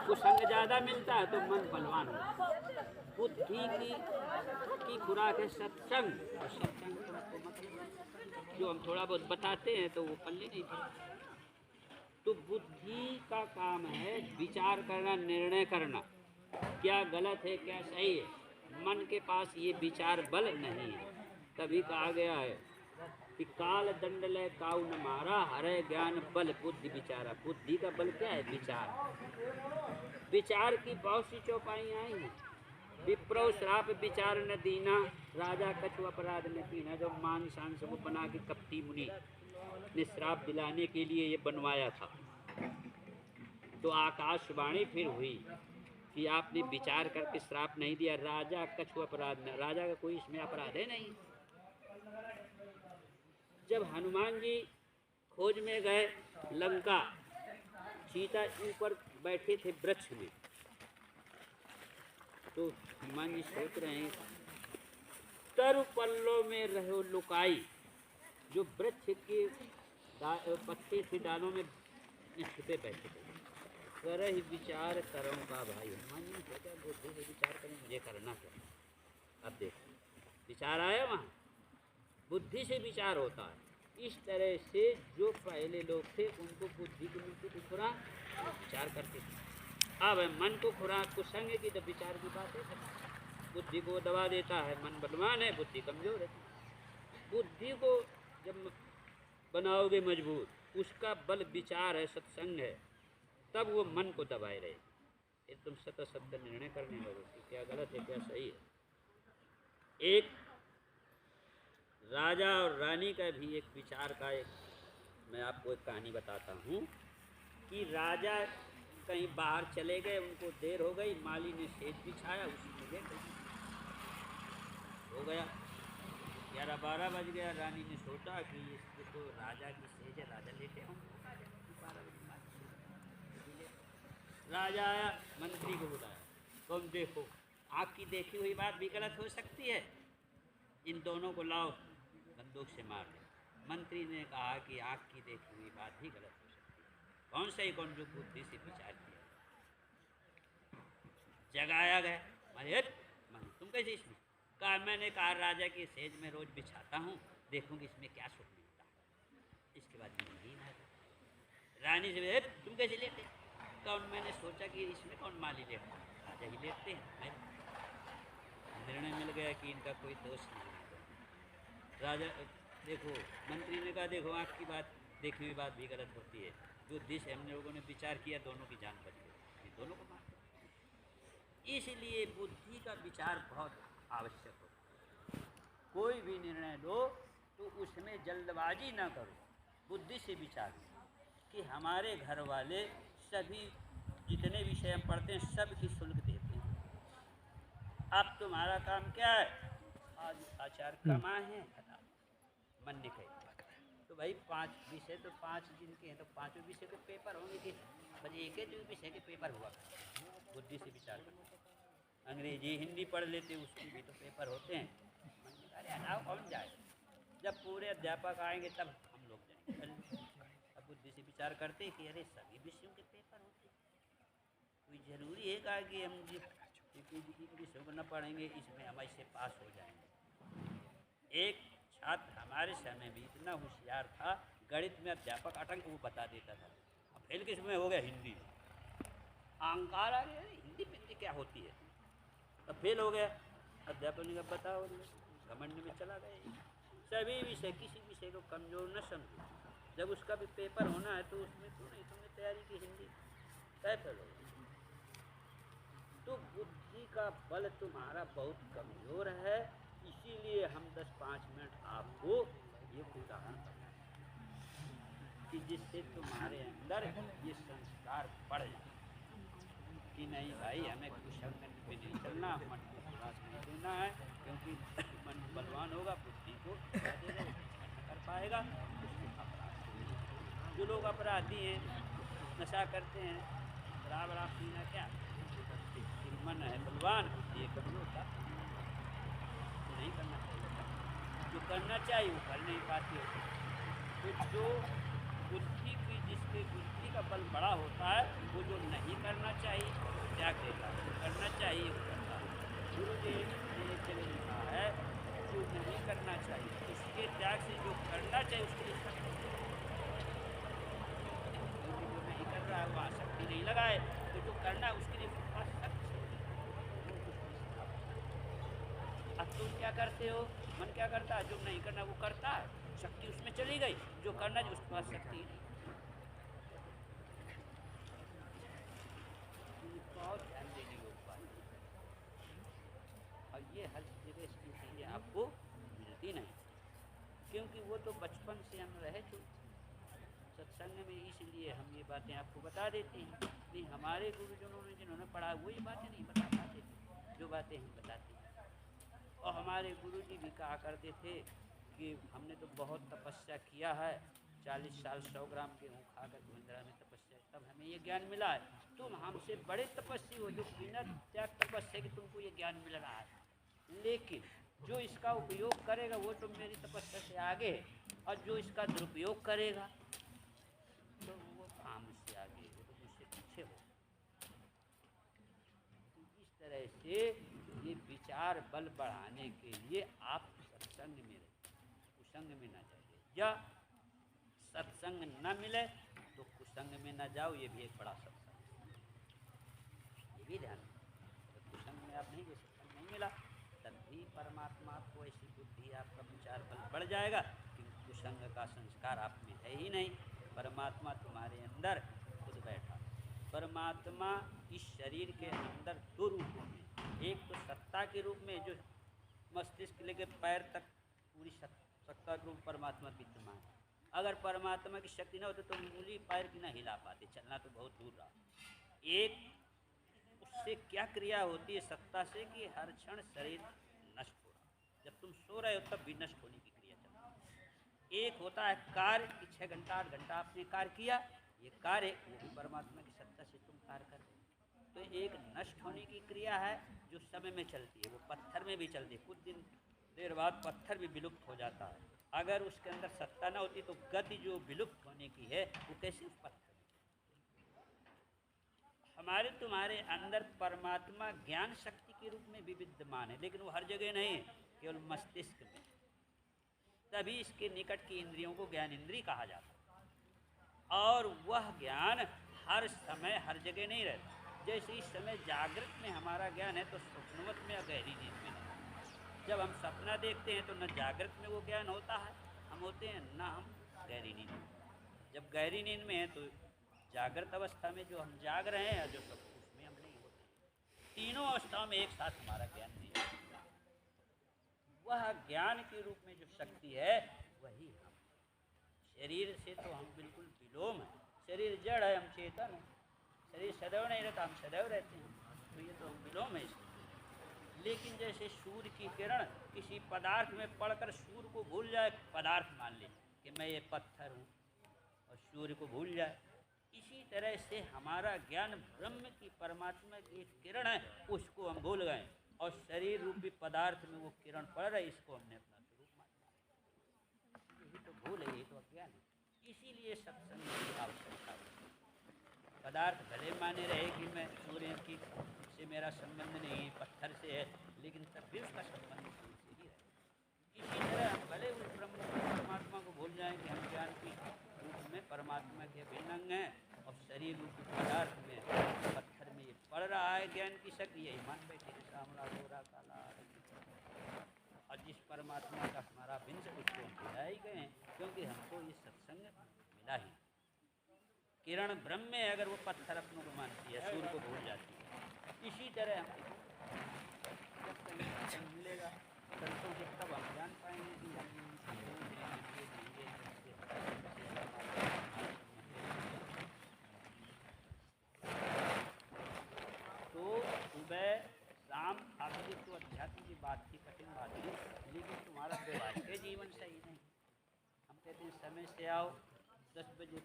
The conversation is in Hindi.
कुसंग ज़्यादा मिलता है तो मन बलवान होता है। बुद्धि की खुराक है सत्संग, और सत्संग तो मतलब जो हम थोड़ा बहुत बताते हैं तो वो पल्ले नहीं पड़ता। तो बुद्धि का काम है विचार करना, निर्णय करना, क्या गलत है क्या सही है। मन के पास ये विचार बल नहीं है। तभी कहा गया है कि काल दंड ले काऊ न मारा, हरे ज्ञान बल बुद्धि विचारा। बुद्धि का बल क्या है? विचार। विचार की बहुत सी चौपाइयाँ आई हैं। विप्रो श्राप विचार न दीना, राजा कछु अपराध न कीना। जो मान सांस को बना के कपटी मुनि ने श्राप दिलाने के लिए ये बनवाया था, तो आकाशवाणी फिर हुई कि आपने विचार करके श्राप नहीं दिया। राजा कछु अपराध न, राजा का कोई इसमें अपराध है नहीं। जब हनुमान जी खोज में गए लंका, सीता ऊपर बैठे थे वृक्ष में, तो हनुमान जी सोच रहे हैं तरु पल्लों में रहो लुकाई। जो वृक्ष के पत्ते थे डालों में छिपे बैठे थे। कर ही विचार करूँ का भाई। हनुमान जी ने सोचा बुद्धि से विचार करें, मुझे करना क्या। अब देखो विचार आया, वहाँ बुद्धि से विचार होता है। इस तरह से जो पहले लोग थे उनको बुद्धि को मिलती थी खुराक, विचार करते थे। अब मन को खुराक को संग की तो विचार की बात है। बुद्धि को दबा देता है, मन बलवान है, बुद्धि कमजोर है। बुद्धि को जब बनाओगे मजबूत, उसका बल विचार है, सत्संग है, तब वो मन को दबाए रहे। फिर तुम सत्य सत्य निर्णय करने लगो कि क्या गलत है क्या सही है। एक राजा और रानी का भी एक विचार का एक मैं आपको एक कहानी बताता हूँ कि राजा कहीं बाहर चले गए, उनको देर हो गई, माली ने सेज बिछाया, उसी में लेट गए। हो गया 11-12 बज गया। रानी ने सोचा कि इसको तो राजा की सेज है, राजा लेटे होंगे। राजा आया, मंत्री को बुलाया, तुम देखो आँख की देखी हुई बात भी गलत हो सकती है, इन दोनों को लाओ बंदूक से मार दे। मंत्री ने कहा कि आँख की देखी हुई बात भी गलत हो सकती है, कौन सही कौन जो बुद्धि से विचार किया। जगाया गया, अरे तुम कैसे इसमें? कहा मैंने कहा राजा की सेज में रोज बिछाता हूँ, देखूंगी इसमें क्या सुख मिलता है। इसके बाद नींद आ गई। रानी से तुम कैसे लेटे? कौन मैंने सोचा कि इसमें कौन माली लेता, राजा ही लेते हैं। निर्णय मिल गया कि इनका कोई दोष नहीं है। राजा देखो, मंत्री ने कहा देखो आँख की बात देखी हुई बात भी गलत होती है, जो दिश हम लोगों ने विचार किया दोनों की जान बच गई, दोनों को मार दिया। इसलिए बुद्धि का विचार बहुत आवश्यक होता है। कोई भी निर्णय लो तो उसमें जल्दबाजी ना करो, बुद्धि से विचार कि हमारे घर वाले सभी जितने विषय हम पढ़ते हैं सब की शुल्क देते हैं। अब तुम्हारा काम क्या है? आज आचार कमाए हैं, मन ने कही तो भाई 5 विषय तो 5 जिनके हैं तो 5 विषय के पेपर होंगे कि बस एक ही विषय के पेपर हुआ। बुद्धि से विचार करते, अंग्रेजी हिंदी पढ़ लेते उसके भी तो पेपर होते हैं। अरे हटाओ कौन जाए, जब पूरे अध्यापक आएंगे तब हम लोग जाएंगे। अब बुद्धि से विचार करते कि अरे सभी विषयों के पेपर होते, कोई ज़रूरी है कहा कि हम इन विषयों को न पढ़ेंगे इसमें हम ऐसे पास हो जाएंगे। एक छात्र हमारे समय में इतना होशियार था, गणित में अध्यापक अटंक वो बता देता था। अब फेल किस में हो गया? हिंदी। अहंकार आ गया, हिंदी में क्या होती है, अब फेल हो गया। अध्यापक ने कहा बताओ, घमंड में चला गया। सभी विषय किसी विषय को कमजोर न समझो, जब उसका भी पेपर होना है तो उसमें क्यों नहीं तुमने तैयारी की हिंदी, तय फेल हो गया। तो बुद्धि का बल तुम्हारा बहुत कमजोर है, इसीलिए हम 10-5 मिनट आपको ये उदाहरण कि जिससे तुम्हारे अंदर ये संस्कार बढ़ जाए कि नहीं भाई हमें कुसंग में नहीं चलना, मन को खुराक नहीं देना है, क्योंकि मन बलवान होगा बुद्धि को कर पाएगा। जो लोग अपराधी हैं, नशा करते हैं, शराब पीना, क्या मन है बलवान, ये कमजोर था, नहीं करना चाहिए। जो करना चाहिए वो कर नहीं पाती है। तो जो बुद्धि की जिसके बुद्धि का बल बड़ा होता है वो जो नहीं करना चाहिए त्याग देता है, जो करना चाहिए वो करता है। गुरुदेव ने एक जगह लिखा है जो नहीं करना चाहिए उसके त्याग से जो करना चाहिए उसके लिए शक्ति, क्योंकि जो नहीं कर रहा है वहाँ शक्ति नहीं लगाए तो जो करना है उसके लिए पास शक्ति है। अब तुम क्या करते हो, मन क्या करता है, जो नहीं करना वो करता है, शक्ति उसमें चली गई, जो करना है उसके पास शक्ति नहीं। बहुत ध्यान देने योग बात और ये हर जगह इसकी चीज़ें आपको मिलती नहीं, क्योंकि वो तो बचपन से हम रहे तो सत्संग में, इसलिए हम ये बातें आपको बता देते हैं। नहीं हमारे गुरुजनों ने जिन्होंने पढ़ा वो ये बातें नहीं बता पाते थे जो बातें हम बताते हैं। और हमारे गुरुजी भी कहा करते थे कि हमने तो बहुत तपस्या किया है, 40 साल 100 ग्राम गेहूँ खाकर धुंधरा में तपस्या, तब हमें ये ज्ञान मिला है। तुम हमसे बड़े तपस्वी हो जो बिना त्याग तपस्या के तुमको ये ज्ञान मिल रहा है, लेकिन जो इसका उपयोग करेगा वो तो मेरी तपस्या से आगे है, और जो इसका दुरुपयोग करेगा तो वो मुझसे आगे, वो तो मुझसे पीछे हो। तो इस तरह से ये विचार बल बढ़ाने के लिए आप सत्संग में रहिए, कुसंग में ना जाइए, या सत्संग न मिले तो कुसंग में ना जाओ, ये भी एक बड़ा सत्संग, ये भी ध्यान रखो। कुसंग में आप नहीं गए, सत्संग नहीं मिला, तब भी परमात्मा को ऐसी बुद्धि आपका विचार बल बढ़ जाएगा कि कुसंग का संस्कार आप में है ही नहीं। परमात्मा तुम्हारे अंदर खुद बैठा, परमात्मा इस शरीर के अंदर दो रूपों में, एक तो सत्ता के रूप में जो मस्तिष्क लेके पैर तक पूरी सत्ता के रूप परमात्मा विद्यमान है। अगर परमात्मा की शक्ति न होती तो उंगली पैर की ना हिला पाते, चलना तो बहुत दूर रहा। एक उससे क्या क्रिया होती है सत्ता से कि हर क्षण शरीर नष्ट हो रहा, जब तुम सो रहे हो तब भी नष्ट होने की क्रिया चल रही है। एक होता है कार्य कि 6 घंटा 8 घंटा आपने कार्य किया, ये कार्य वो भी परमात्मा की सत्ता से तुम कार्य कर रहे हो। तो एक नष्ट होने की क्रिया है जो समय में चलती है, वो पत्थर में भी चलती है, कुछ दिन देर बाद पत्थर भी विलुप्त हो जाता है। अगर उसके अंदर सत्ता न होती तो गति जो विलुप्त होने की है वो कैसे उस पत्थर में। हमारे तुम्हारे अंदर परमात्मा ज्ञान शक्ति के रूप में भी विद्यमान है, लेकिन वो हर जगह नहीं है, केवल मस्तिष्क में। तभी इसके निकट की इंद्रियों को ज्ञान इंद्रिय कहा जाता है, और वह ज्ञान हर समय हर जगह नहीं रहता। जैसे इस समय जागृत में हमारा ज्ञान है तो स्वप्नवत में या गहरी नींद में नहीं। जब हम सपना देखते हैं तो न जागृत में वो ज्ञान होता है, हम होते हैं, न हम गहरी नींद में। जब गहरी नींद में है तो जागृत अवस्था में जो हम जाग रहे हैं, जो सब उसमें हम नहीं होते। तीनों अवस्थाओं में एक साथ हमारा ज्ञान नहीं होता। वह ज्ञान के रूप में जो शक्ति है वही हम। शरीर से तो हम बिल्कुल विलोम है, शरीर जड़ है, हम चेतन है। शरीर सदैव नहीं रहता, हम सदैव रहते हैं, तो ये तो हम विलोम है इसमें। लेकिन जैसे सूर्य की किरण किसी पदार्थ में पड़कर सूर्य को भूल जाए, पदार्थ मान ले कि मैं ये पत्थर हूँ और सूर्य को भूल जाए, इसी तरह से हमारा ज्ञान ब्रह्म की परमात्मा की एक किरण है, उसको हम भूल गए, और शरीर रूपी पदार्थ में वो किरण पड़ रही, इसको हमने अपना स्वरूप मान लिया। यही तो भूल है, यही तो अज्ञान है। इसीलिए सत्संग की आवश्यकता है। पदार्थ भले माने रहे कि मैं सूर्य की से मेरा संबंध नहीं है, पत्थर से है, लेकिन तब भी उसका संबंध सूर्य से ही है। इसी तरह हम भले उस ब्रह्म परमात्मा को भूल जाएं कि हम ज्ञान की रूप में परमात्मा के अभिन्न अंग हैं, और शरीर रूपी पदार्थ में पत्थर में ये पड़ रहा है ज्ञान की शक्ति, यही मान बैठे कि सामला गोरा काला, और जिस परमात्मा का हमारा विंश उसको हम भुला ही गए, क्योंकि हमको ये सत्संग मिला ही। किरण ब्रह्म में अगर वो पत्थर अपनों को मानती है, सूर्य को भूल जाती है। इसी तरह हम जब कहीं मिलेगा संतों से तब हम जान पाएंगे कि तो सुबह शाम आपकी तो अध्यात्म की बात थी, कठिन बात थी, लेकिन तुम्हारा वैवाहिक जीवन सही नहीं। हम कहते हैं समय से आओ, 10 बजे